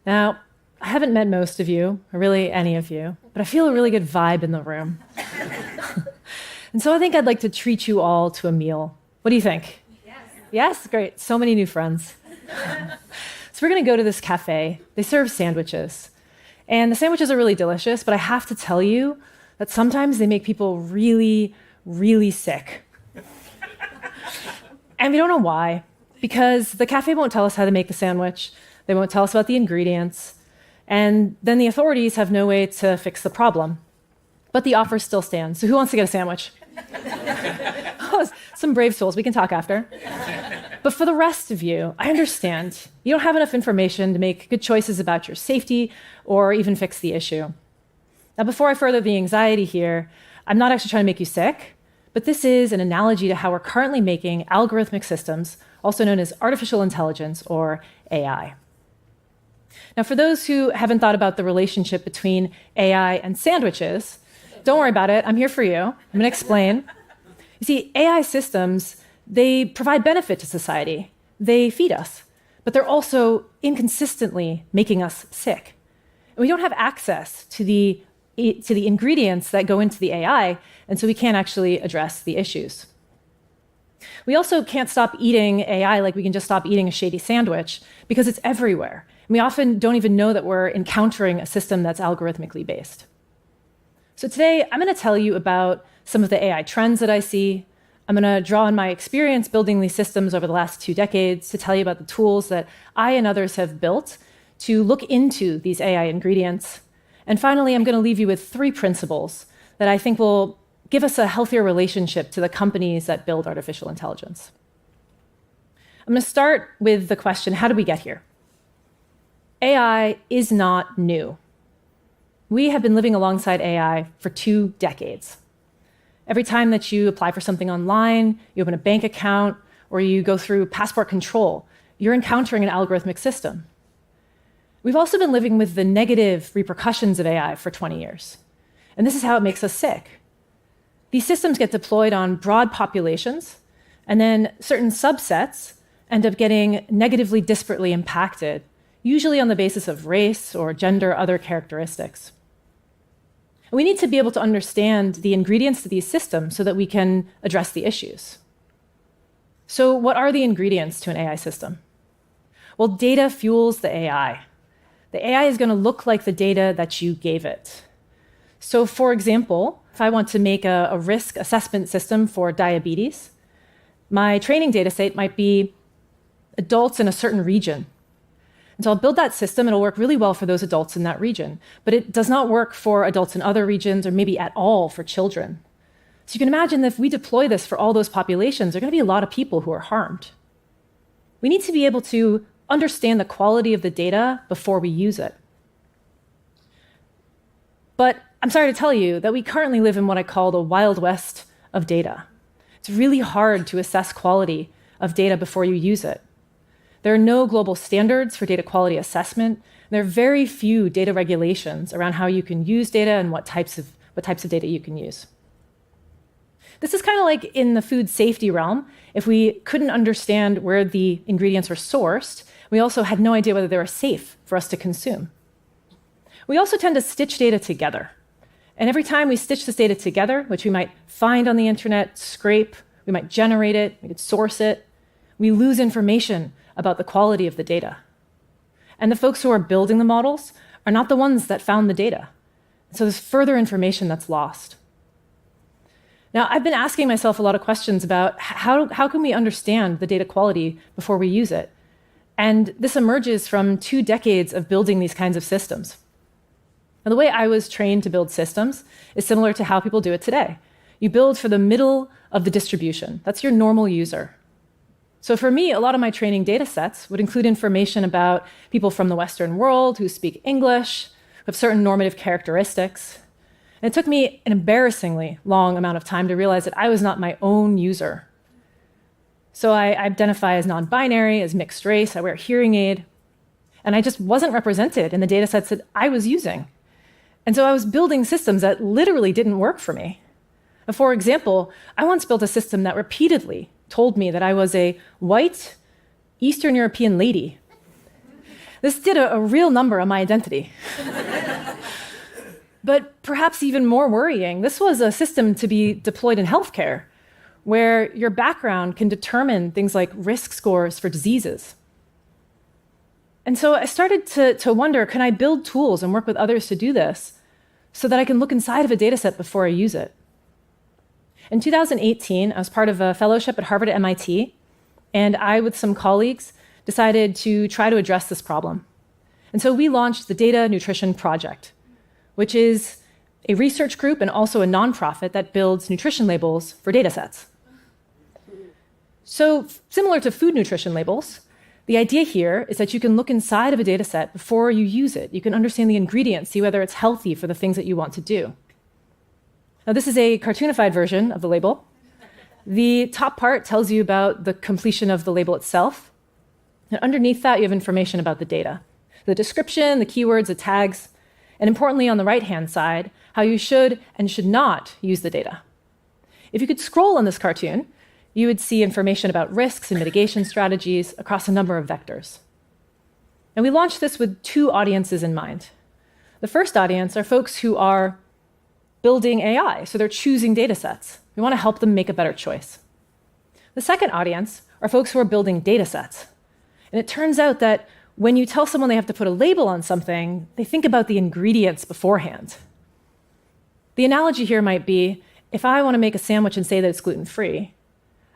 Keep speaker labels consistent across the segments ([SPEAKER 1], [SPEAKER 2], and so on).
[SPEAKER 1] Now, I haven't met most of you, or really any of you, but I feel a really good vibe in the room. And so I think I'd like to treat you all to a meal. What do you think? Yes. Yes? Great. So many new friends. So we're going to go to this cafe. They serve sandwiches. And the sandwiches are really delicious, but I have to tell you that sometimes they make people really, really sick. And we don't know why, because the cafe won't tell us how to make the sandwich. They won't tell us about the ingredients. And then the authorities have no way to fix the problem. But the offer still stands. So who wants to get a sandwich? Oh, some brave souls. We can talk after. But for the rest of you, I understand. You don't have enough information to make good choices about your safety or even fix the issue. Now, before I further the anxiety here, I'm not actually trying to make you sick, but this is an analogy to how we're currently making algorithmic systems, also known as artificial intelligence or AI. Now, for those who haven't thought about the relationship between AI and sandwiches, don't worry about it. I'm here for you. I'm going to explain. You see, AI systems, they provide benefit to society. They feed us, but they're also inconsistently making us sick. And we don't have access to the ingredients that go into the AI, and so we can't actually address the issues. We also can't stop eating AI like we can just stop eating a shady sandwich because it's everywhere. And we often don't even know that we're encountering a system that's algorithmically based. So today, I'm going to tell you about some of the AI trends that I see. I'm going to draw on my experience building these systems over the last 2 decades to tell you about the tools that I and others have built to look into these AI ingredients. And finally, I'm going to leave you with 3 principles that I think will give us a healthier relationship to the companies that build artificial intelligence. I'm going to start with the question, how did we get here? AI is not new. We have been living alongside AI for 2 decades. Every time that you apply for something online, you open a bank account, or you go through passport control, you're encountering an algorithmic system. We've also been living with the negative repercussions of AI for 20 years. And this is how it makes us sick. These systems get deployed on broad populations, and then certain subsets end up getting negatively disparately impacted, usually on the basis of race or gender, other characteristics. We need to be able to understand the ingredients to these systems so that we can address the issues. So what are the ingredients to an AI system? Well, data fuels the AI. The AI is going to look like the data that you gave it. So for example, if I want to make a risk assessment system for diabetes, my training data set might be adults in a certain region. And so I'll build that system. It'll work really well for those adults in that region, but it does not work for adults in other regions or maybe at all for children. So you can imagine that if we deploy this for all those populations, there are going to be a lot of people who are harmed. We need to be able to understand the quality of the data before we use it. But I'm sorry to tell you that we currently live in what I call the Wild West of data. It's really hard to assess quality of data before you use it. There are no global standards for data quality assessment. There are very few data regulations around how you can use data and what types of data you can use. This is kind of like in the food safety realm. If we couldn't understand where the ingredients were sourced, we also had no idea whether they were safe for us to consume. We also tend to stitch data together. And every time we stitch this data together, which we might find on the internet, scrape, we might generate it, we could source it, we lose information about the quality of the data. And the folks who are building the models are not the ones that found the data. So there's further information that's lost. Now, I've been asking myself a lot of questions about how can we understand the data quality before we use it? And this emerges from 2 decades of building these kinds of systems. Now, the way I was trained to build systems is similar to how people do it today. You build for the middle of the distribution. That's your normal user. So for me, a lot of my training data sets would include information about people from the Western world who speak English, who have certain normative characteristics. And it took me an embarrassingly long amount of time to realize that I was not my own user. So I identify as non-binary, as mixed race, I wear a hearing aid, and I just wasn't represented in the data sets that I was using. And so I was building systems that literally didn't work for me. For example, I once built a system that repeatedly told me that I was a white Eastern European lady. This did a real number on my identity. But perhaps even more worrying, this was a system to be deployed in healthcare, where your background can determine things like risk scores for diseases. And so I started to wonder, can I build tools and work with others to do this so that I can look inside of a data set before I use it? In 2018, I was part of a fellowship at Harvard at MIT, and I, with some colleagues, decided to try to address this problem. And so we launched the Data Nutrition Project, which is a research group and also a nonprofit that builds nutrition labels for data sets. So similar to food nutrition labels, the idea here is that you can look inside of a data set before you use it. You can understand the ingredients, see whether it's healthy for the things that you want to do. Now, this is a cartoonified version of the label. The top part tells you about the completion of the label itself. And underneath that, you have information about the data. The description, the keywords, the tags, and importantly, on the right-hand side, how you should and should not use the data. If you could scroll on this cartoon, you would see information about risks and mitigation strategies across a number of vectors. And we launched this with two audiences in mind. The first audience are folks who are building AI, so they're choosing data sets. We want to help them make a better choice. The second audience are folks who are building data sets. And it turns out that when you tell someone they have to put a label on something, they think about the ingredients beforehand. The analogy here might be, if I want to make a sandwich and say that it's gluten-free,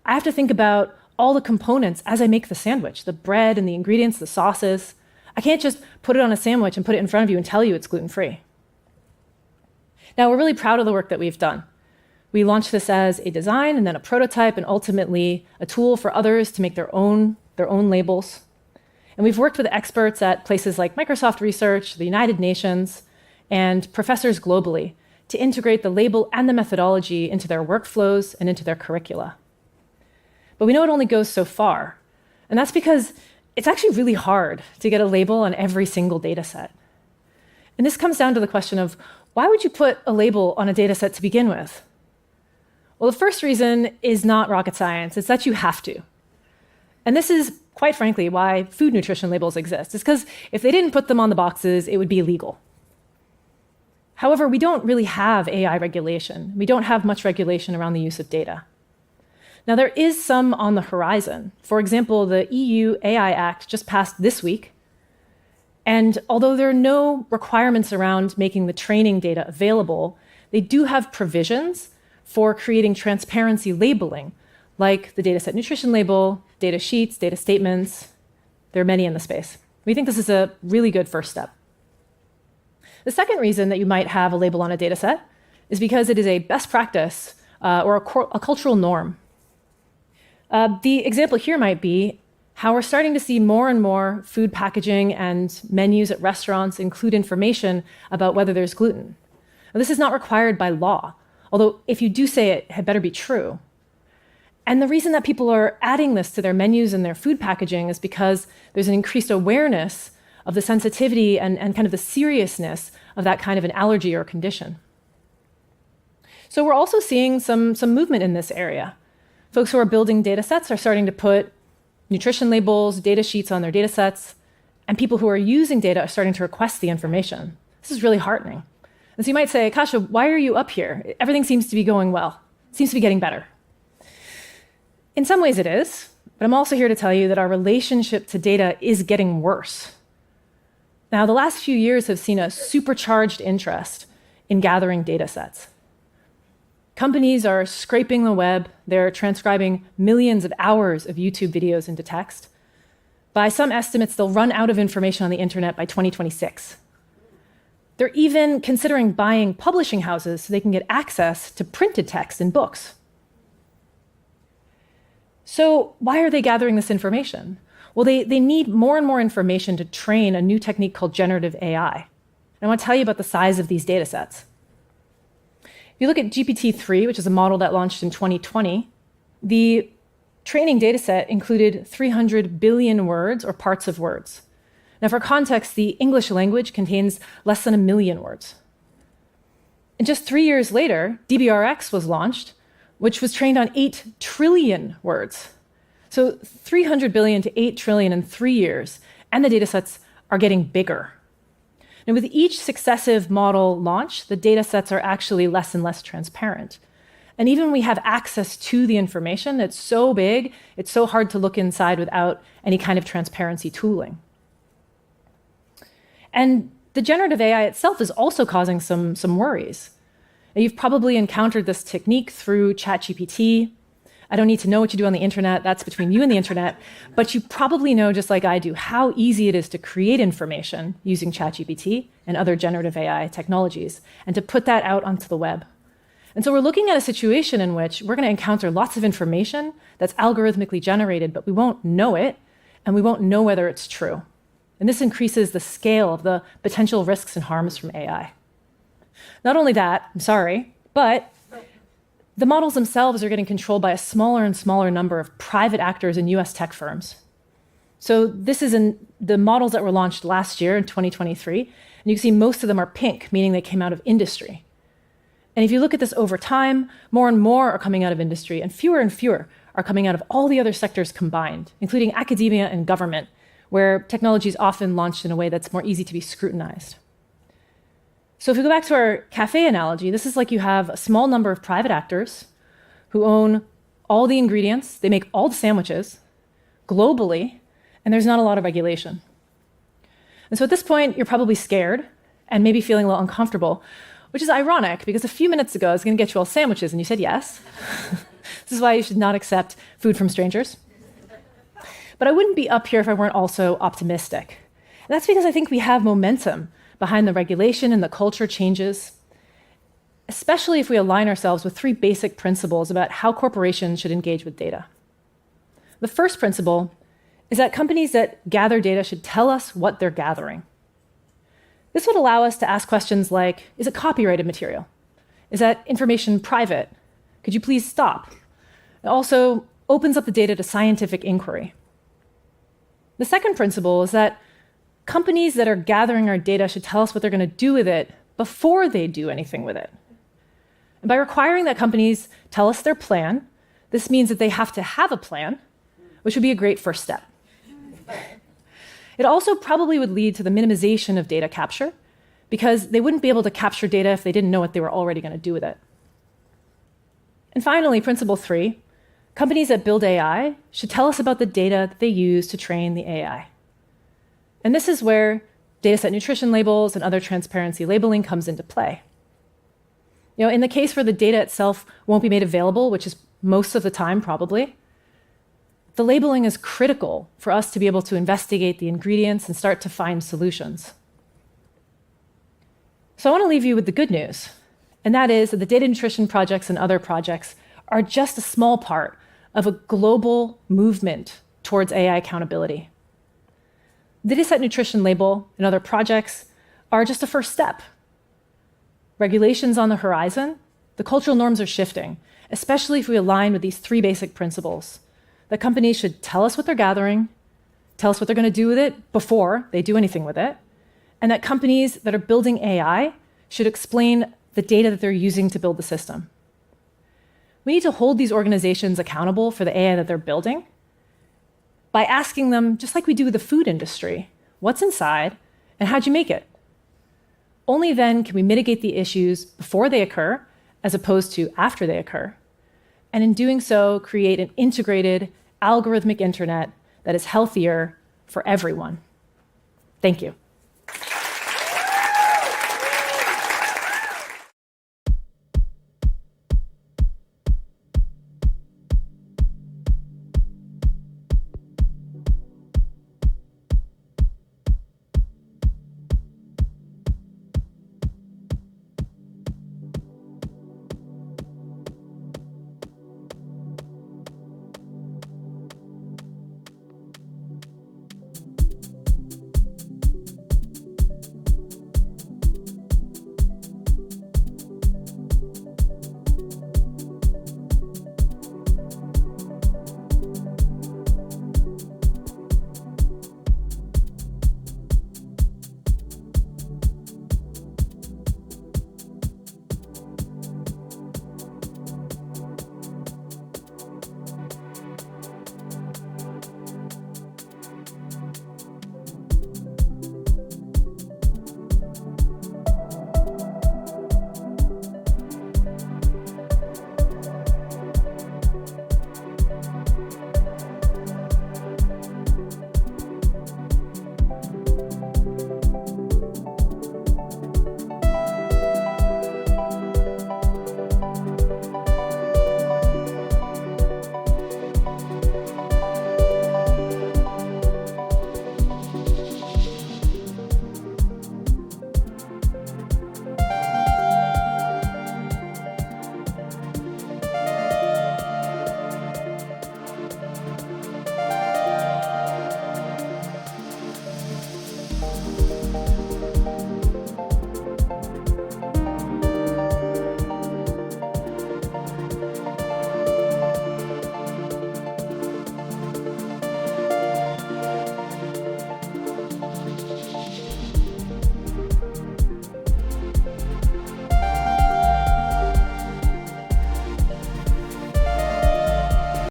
[SPEAKER 1] I have to think about all the components as I make the sandwich, the bread and the ingredients, the sauces. I can't just put it on a sandwich and put it in front of you and tell you it's gluten-free. Now, we're really proud of the work that we've done. We launched this as a design and then a prototype and ultimately a tool for others to make their own labels. And we've worked with experts at places like Microsoft Research, the United Nations, and professors globally to integrate the label and the methodology into their workflows and into their curricula. But we know it only goes so far. And that's because it's actually really hard to get a label on every single data set. And this comes down to the question of, why would you put a label on a data set to begin with? Well, the first reason is not rocket science. It's that you have to. And this is, quite frankly, why food nutrition labels exist. It's because if they didn't put them on the boxes, it would be illegal. However, we don't really have AI regulation. We don't have much regulation around the use of data. Now, there is some on the horizon. For example, the EU AI Act just passed this week. And although there are no requirements around making the training data available, they do have provisions for creating transparency labeling, like the dataset nutrition label, data sheets, data statements. There are many in the space. We think this is a really good first step. The second reason that you might have a label on a dataset is because it is a best practice or a cultural norm. The example here might be how we're starting to see more and more food packaging and menus at restaurants include information about whether there's gluten. Now, this is not required by law, although if you do say it, it better be true. And the reason that people are adding this to their menus and their food packaging is because there's an increased awareness of the sensitivity and kind of the seriousness of that kind of an allergy or condition. So we're also seeing some movement in this area. Folks who are building data sets are starting to put nutrition labels, data sheets on their data sets, and people who are using data are starting to request the information. This is really heartening. And so you might say, Kasia, why are you up here? Everything seems to be going well. It seems to be getting better. In some ways it is, but I'm also here to tell you that our relationship to data is getting worse. Now, the last few years have seen a supercharged interest in gathering data sets. Companies are scraping the web. They're transcribing millions of hours of YouTube videos into text. By some estimates, they'll run out of information on the internet by 2026. They're even considering buying publishing houses so they can get access to printed text in books. So why are they gathering this information? Well, they need more and more information to train a new technique called generative AI. And I want to tell you about the size of these data sets. If you look at GPT-3, which is a model that launched in 2020, the training data set included 300 billion words or parts of words. Now, for context, the English language contains less than 1 million words. And just 3 years later, DBRX was launched, which was trained on 8 trillion words. So 300 billion to 8 trillion in 3 years, and the data sets are getting bigger. And with each successive model launch, the data sets are actually less and less transparent. And even when we have access to the information, it's so big, it's so hard to look inside without any kind of transparency tooling. And the generative AI itself is also causing some worries. Now, you've probably encountered this technique through ChatGPT. I don't need to know what you do on the internet, that's between you and the internet, but you probably know, just like I do, how easy it is to create information using ChatGPT and other generative AI technologies, and to put that out onto the web. And so we're looking at a situation in which we're going to encounter lots of information that's algorithmically generated, but we won't know it, and we won't know whether it's true. And this increases the scale of the potential risks and harms from AI. Not only that, I'm sorry, but the models themselves are getting controlled by a smaller and smaller number of private actors in US tech firms. So this is in the models that were launched last year in 2023, and you can see most of them are pink, meaning they came out of industry. And if you look at this over time, more and more are coming out of industry, and fewer are coming out of all the other sectors combined, including academia and government, where technology is often launched in a way that's more easy to be scrutinized. So if we go back to our cafe analogy, this is like you have a small number of private actors who own all the ingredients, they make all the sandwiches globally, and there's not a lot of regulation. And so at this point, you're probably scared and maybe feeling a little uncomfortable, which is ironic because a few minutes ago I was going to get you all sandwiches and you said yes. This is why you should not accept food from strangers. But I wouldn't be up here if I weren't also optimistic. And that's because I think we have momentum behind the regulation and the culture changes, especially if we align ourselves with three basic principles about how corporations should engage with data. The first principle is that companies that gather data should tell us what they're gathering. This would allow us to ask questions like, is it copyrighted material? Is that information private? Could you please stop? It also opens up the data to scientific inquiry. The second principle is that companies that are gathering our data should tell us what they're going to do with it before they do anything with it. And by requiring that companies tell us their plan, this means that they have to have a plan, which would be a great first step. It also probably would lead to the minimization of data capture, because they wouldn't be able to capture data if they didn't know what they were already going to do with it. And finally, principle 3, companies that build AI should tell us about the data that they use to train the AI. And this is where dataset nutrition labels and other transparency labeling comes into play. In the case where the data itself won't be made available, which is most of the time probably, the labeling is critical for us to be able to investigate the ingredients and start to find solutions. So I want to leave you with the good news, and that is that the data nutrition projects and other projects are just a small part of a global movement towards AI accountability. The dataset nutrition label and other projects are just a first step. Regulations on the horizon, the cultural norms are shifting, especially if we align with these three basic principles. That companies should tell us what they're gathering, tell us what they're going to do with it before they do anything with it, and that companies that are building AI should explain the data that they're using to build the system. We need to hold these organizations accountable for the AI that they're building by asking them, just like we do with the food industry, what's inside and how'd you make it? Only then can we mitigate the issues before they occur, as opposed to after they occur. And in doing so, create an integrated algorithmic internet that is healthier for everyone. Thank you.